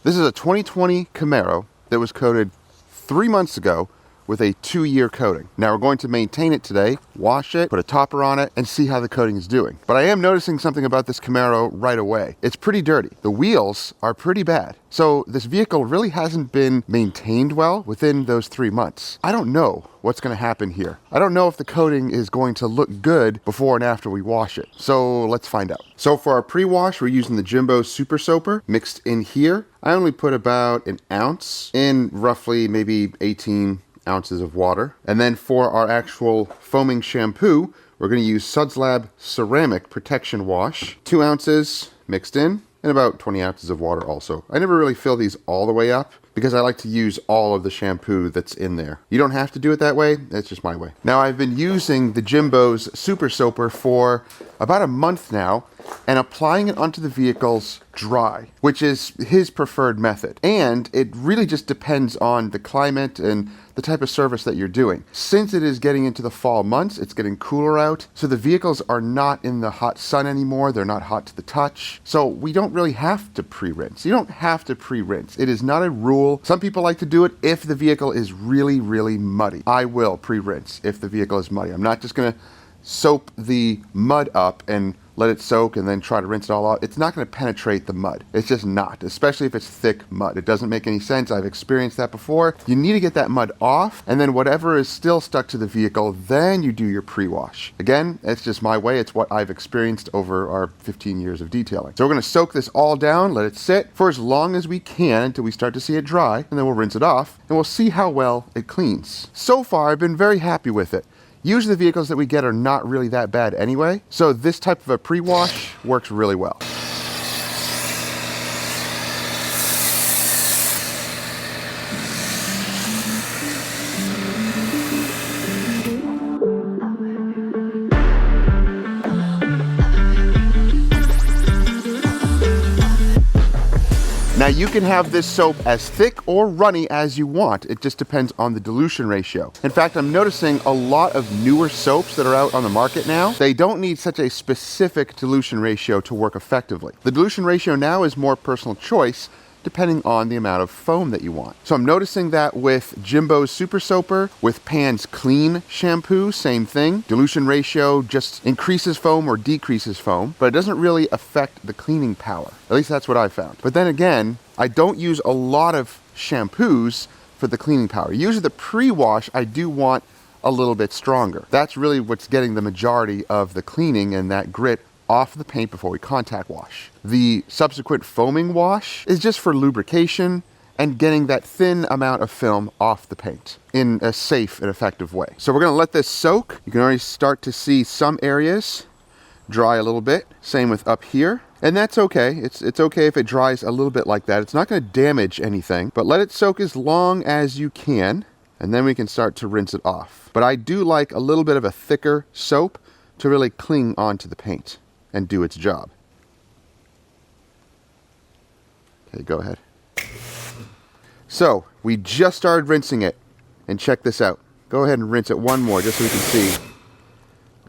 This is a 2020 Camaro that was coated 3 months ago with a 2-year coating. Now we're going to maintain it today, wash it, put a topper on it, and see how the coating is doing. But I am noticing something about this Camaro right away. It's pretty dirty. The wheels are pretty bad. So this vehicle really hasn't been maintained well within those 3 months. I don't know what's gonna happen here. I don't know if the coating is going to look good before and after we wash it. So let's find out. So for our pre-wash, we're using the Jimbo Super Soaper mixed in here. I only put about an ounce in roughly maybe 18 ounces of water. And then for our actual foaming shampoo, we're going to use Suds Lab Ceramic Protection Wash. 2 ounces mixed in, and about 20 ounces of water also. I never really fill these all the way up because I like to use all of the shampoo that's in there. You don't have to do it that way, it's just my way. Now I've been using the Jimbo's Super Soaper for about a month now, and applying it onto the vehicles dry, which is his preferred method. And it really just depends on the climate and the type of service that you're doing. Since it is getting into the fall months, it's getting cooler out, so the vehicles are not in the hot sun anymore, they're not hot to the touch, so we don't really have to pre-rinse. You don't have to pre-rinse. It is not a rule. Some people like to do it if the vehicle is really, really muddy. I will pre-rinse if the vehicle is muddy. I'm not just gonna soap the mud up and let it soak and then try to rinse it all out. It's not going to penetrate the mud. It's just not, especially if it's thick mud. It doesn't make any sense. I've experienced that before. You need to get that mud off, and then whatever is still stuck to the vehicle, then you do your pre-wash. Again, it's just my way. It's what I've experienced over our 15 years of detailing. So we're going to soak this all down, let it sit for as long as we can until we start to see it dry, and then we'll rinse it off, and we'll see how well it cleans. So far, I've been very happy with it. Usually the vehicles that we get are not really that bad anyway, so this type of a pre-wash works really well. Now you can have this soap as thick or runny as you want. It just depends on the dilution ratio. In fact, I'm noticing a lot of newer soaps that are out on the market now, they don't need such a specific dilution ratio to work effectively. The dilution ratio now is more personal choice depending on the amount of foam that you want. So I'm noticing that with Jimbo's Super Soaper, with Pan's Clean shampoo, same thing. Dilution ratio just increases foam or decreases foam, but it doesn't really affect the cleaning power. At least that's what I found. But then again, I don't use a lot of shampoos for the cleaning power. Usually the pre-wash, I do want a little bit stronger. That's really what's getting the majority of the cleaning and that grit off the paint before we contact wash. The subsequent foaming wash is just for lubrication and getting that thin amount of film off the paint in a safe and effective way. So we're gonna let this soak. You can already start to see some areas dry a little bit. Same with up here. And that's okay. It's okay if it dries a little bit like that. It's not gonna damage anything, but let it soak as long as you can, and then we can start to rinse it off. But I do like a little bit of a thicker soap to really cling onto the paint and do its job. Okay, go ahead. So, we just started rinsing it, and check this out. Go ahead and rinse it one more just so we can see.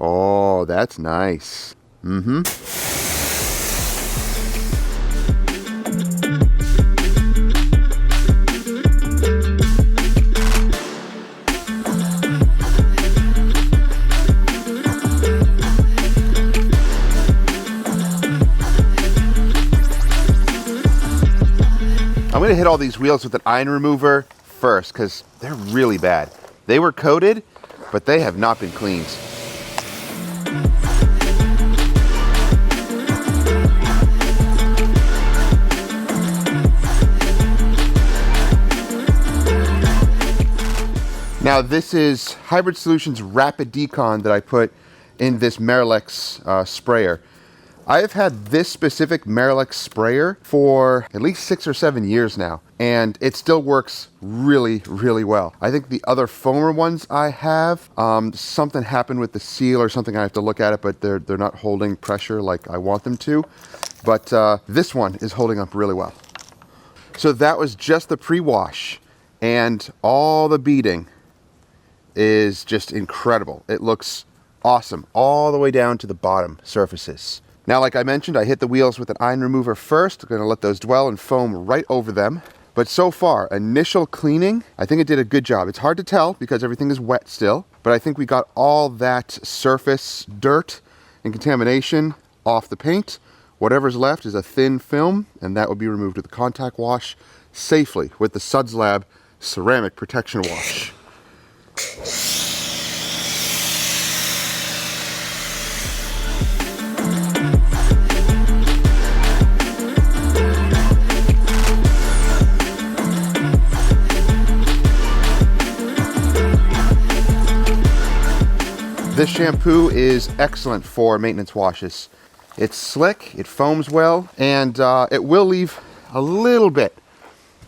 Oh, that's nice. Mm-hmm. I'm gonna hit all these wheels with an iron remover first because they're really bad. They were coated, but they have not been cleaned. Now this is Hybrid Solutions Rapid Decon that I put in this Miralex sprayer. I have had this specific Miralex sprayer for at least 6 or 7 years now, and it still works really, really well. I think the other foamer ones I have, something happened with the seal or something. I have to look at it, but they're not holding pressure like I want them to. But this one is holding up really well. So that was just the pre-wash, and all the beading is just incredible. It looks awesome all the way down to the bottom surfaces. Now, like I mentioned, I hit the wheels with an iron remover first. I'm going to let those dwell and foam right over them. But so far, initial cleaning, I think it did a good job. It's hard to tell because everything is wet still, but I think we got all that surface dirt and contamination off the paint. Whatever's left is a thin film, and that will be removed with a contact wash safely with the Suds Lab ceramic protection wash. This shampoo is excellent for maintenance washes. It's slick, it foams well, and it will leave a little bit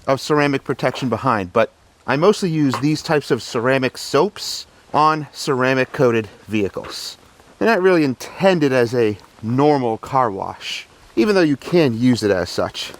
of ceramic protection behind, but I mostly use these types of ceramic soaps on ceramic coated vehicles. They're not really intended as a normal car wash, even though you can use it as such.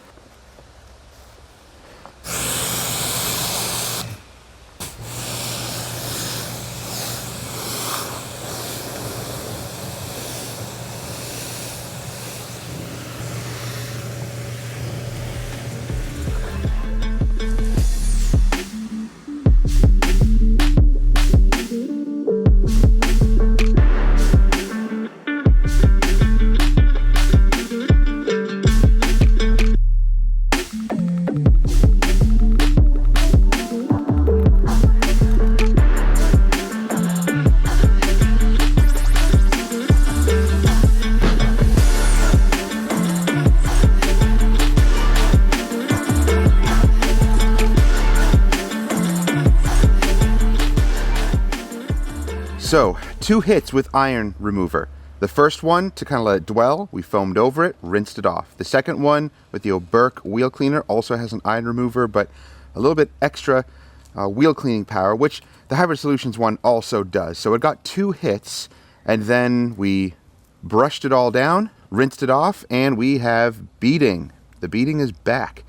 So, 2 hits with iron remover. The first one, to kind of let it dwell, we foamed over it, rinsed it off. The second one, with the Oberk wheel cleaner, also has an iron remover, but a little bit extra wheel cleaning power, which the Hybrid Solutions one also does. So it got 2 hits, and then we brushed it all down, rinsed it off, and we have beading. The beading is back.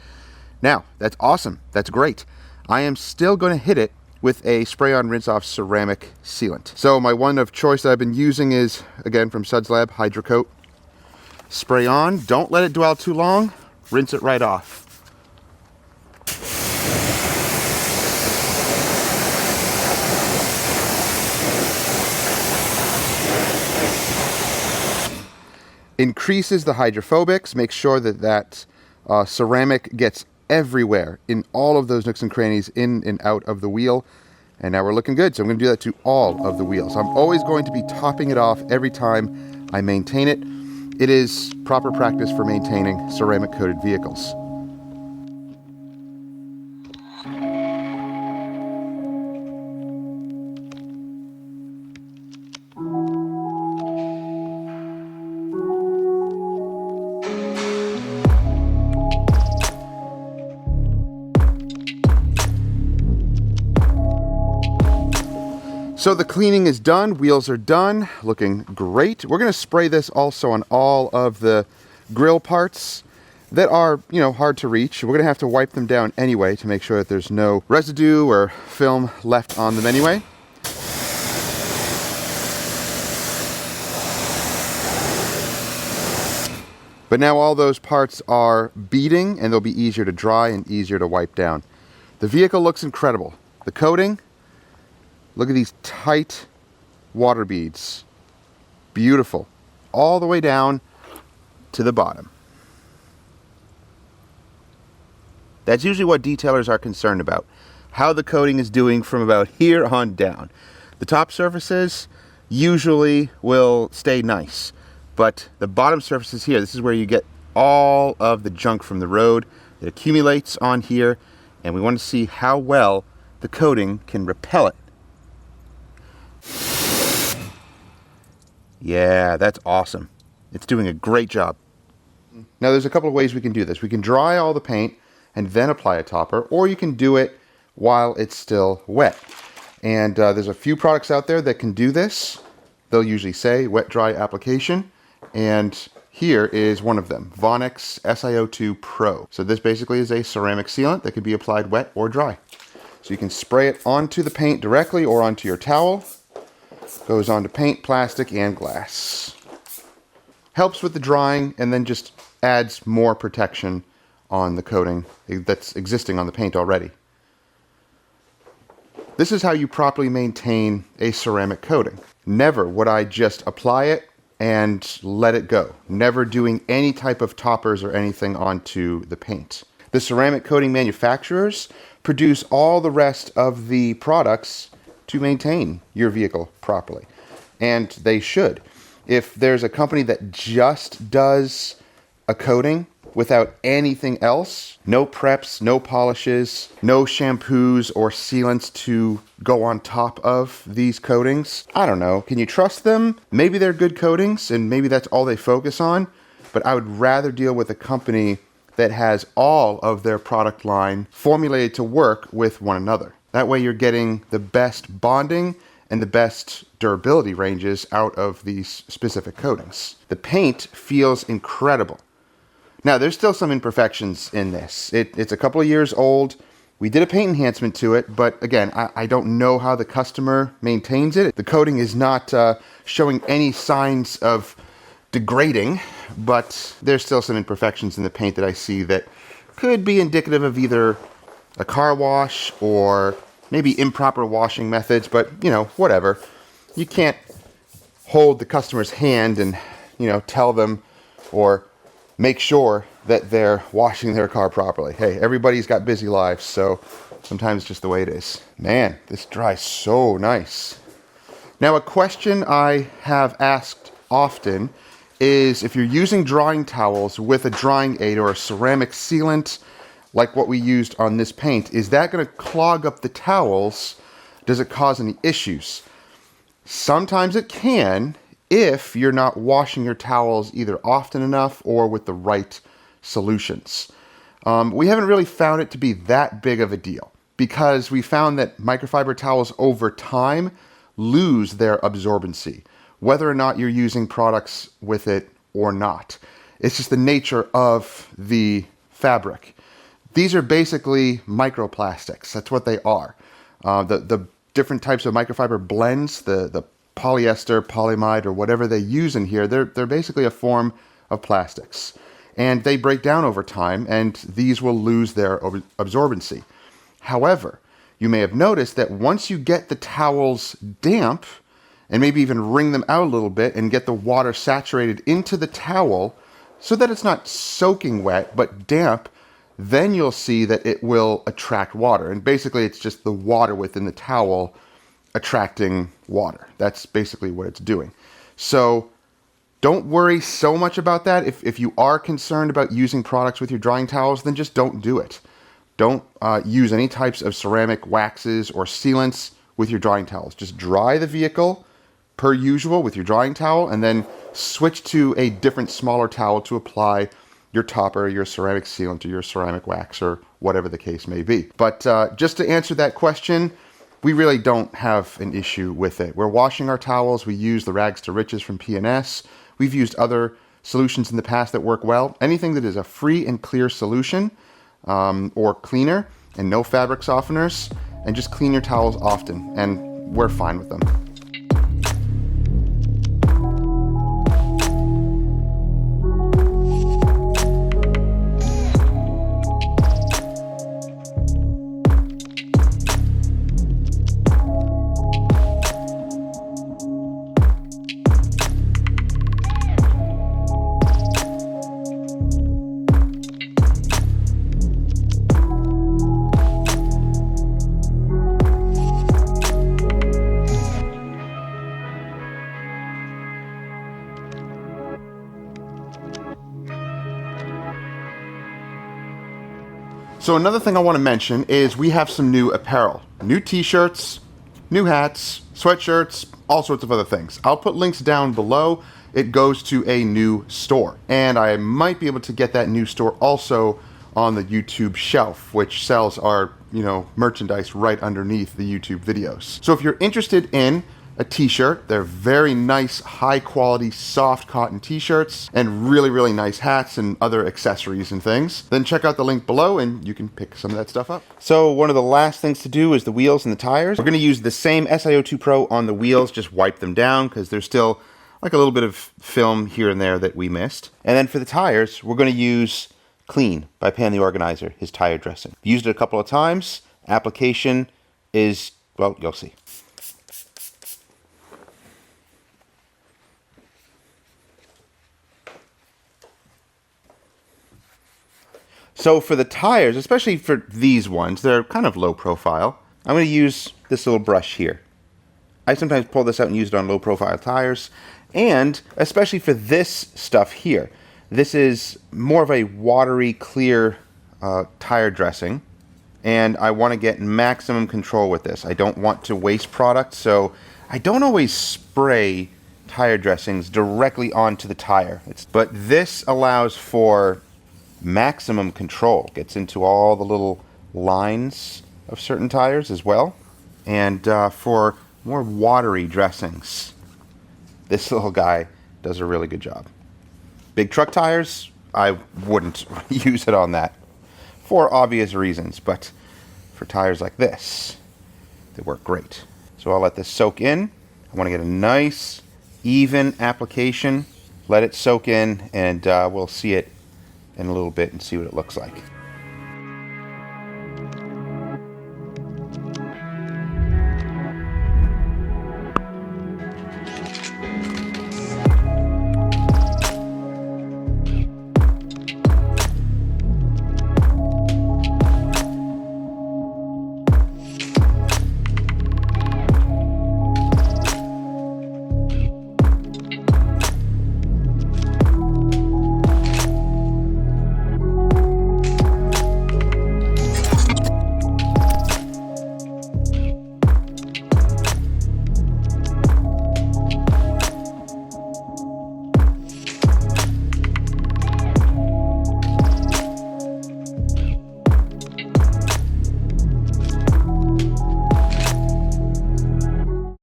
Now, that's awesome. That's great. I am still going to hit it with a spray-on rinse-off ceramic sealant. So my one of choice that I've been using is, again, from Suds Lab, Hydrocoat. Spray on, don't let it dwell too long, rinse it right off. Increases the hydrophobics, make sure that ceramic gets everywhere in all of those nooks and crannies in and out of the wheel. And now we're looking good, so I'm going to do that to all of the wheels. I'm always going to be topping it off every time I maintain it. It is proper practice for maintaining ceramic coated vehicles. So the cleaning is done, wheels are done, looking great. We're going to spray this also on all of the grill parts that are, hard to reach. We're going to have to wipe them down anyway to make sure that there's no residue or film left on them anyway. But now all those parts are beading and they'll be easier to dry and easier to wipe down. The vehicle looks incredible. The coating, look at these tight water beads. Beautiful. All the way down to the bottom. That's usually what detailers are concerned about. How the coating is doing from about here on down. The top surfaces usually will stay nice. But the bottom surfaces here, this is where you get all of the junk from the road. It accumulates on here. And we want to see how well the coating can repel it. Yeah, that's awesome. It's doing a great job. Now there's a couple of ways we can do this. We can dry all the paint and then apply a topper, or you can do it while it's still wet. And there's a few products out there that can do this. They'll usually say wet dry application, and here is one of them, Vonix SiO2 Pro. So this basically is a ceramic sealant that can be applied wet or dry. So you can spray it onto the paint directly or onto your towel. Goes onto paint, plastic, and glass. helps with the drying, and then just adds more protection on the coating that's existing on the paint already. This is how you properly maintain a ceramic coating. Never would I just apply it and let it go. Never doing any type of toppers or anything onto the paint. The ceramic coating manufacturers produce all the rest of the products to maintain your vehicle properly. And they should. If there's a company that just does a coating without anything else, no preps, no polishes, no shampoos or sealants to go on top of these coatings, I don't know. Can you trust them? Maybe they're good coatings and maybe that's all they focus on, but I would rather deal with a company that has all of their product line formulated to work with one another. That way you're getting the best bonding and the best durability ranges out of these specific coatings. The paint feels incredible. Now, there's still some imperfections in this. It's a couple of years old. We did a paint enhancement to it, but again, I don't know how the customer maintains it. The coating is not showing any signs of degrading, but there's still some imperfections in the paint that I see that could be indicative of either a car wash or maybe improper washing methods, but you know, whatever. You can't hold the customer's hand and, you know, tell them or make sure that they're washing their car properly. Hey, everybody's got busy lives, so sometimes it's just the way it is. Man, this dries so nice. Now, a question I have asked often is if you're using drying towels with a drying aid or a ceramic sealant like what we used on this paint, is that going to clog up the towels? Does it cause any issues? Sometimes it can, if you're not washing your towels either often enough or with the right solutions. We haven't really found it to be that big of a deal because we found that microfiber towels over time lose their absorbency, whether or not you're using products with it or not. It's just the nature of the fabric. These are basically microplastics. That's what they are. The different types of microfiber blends, the polyester, polyamide, or whatever they use in here, they're basically a form of plastics. And they break down over time, and these will lose their absorbency. However, you may have noticed that once you get the towels damp, and maybe even wring them out a little bit and get the water saturated into the towel so that it's not soaking wet, but damp, then you'll see that it will attract water. And basically, it's just the water within the towel attracting water. That's basically what it's doing. So don't worry so much about that. If you are concerned about using products with your drying towels, then just don't do it. Don't use any types of ceramic waxes or sealants with your drying towels. Just dry the vehicle per usual with your drying towel and then switch to a different smaller towel to apply your topper, your ceramic sealant, or your ceramic wax, or whatever the case may be. But just to answer that question, we really don't have an issue with it. We're washing our towels. We use the Rags to Riches from P&S. We've used other solutions in the past that work well. Anything that is a free and clear solution or cleaner and no fabric softeners, and just clean your towels often, and we're fine with them. So another thing I want to mention is we have some new apparel. New t-shirts, new hats, sweatshirts, all sorts of other things. I'll put links down below. It goes to a new store. And I might be able to get that new store also on the YouTube shelf, which sells our, merchandise right underneath the YouTube videos. So if you're interested in a t-shirt, they're very nice, high quality, soft cotton t-shirts, and really, really nice hats and other accessories and things, then check out the link below and you can pick some of that stuff up. So one of the last things to do is the wheels and the tires. We're gonna use the same SiO2 Pro on the wheels, just wipe them down because there's still like a little bit of film here and there that we missed. And then for the tires, we're going to use Clean by Pan the Organizer, his tire dressing. Used it a couple of times. Application is, well, you'll see. So for the tires, especially for these ones, they're kind of low profile. I'm going to use this little brush here. I sometimes pull this out and use it on low profile tires. And especially for this stuff here, this is more of a watery, clear tire dressing. And I want to get maximum control with this. I don't want to waste product, so I don't always spray tire dressings directly onto the tire. But this allows for maximum control. Gets into all the little lines of certain tires as well. And for more watery dressings, this little guy does a really good job. Big truck tires, I wouldn't use it on that for obvious reasons, but for tires like this, they work great. So I'll let this soak in. I want to get a nice, even application. Let it soak in, and we'll see it in a little bit and see what it looks like.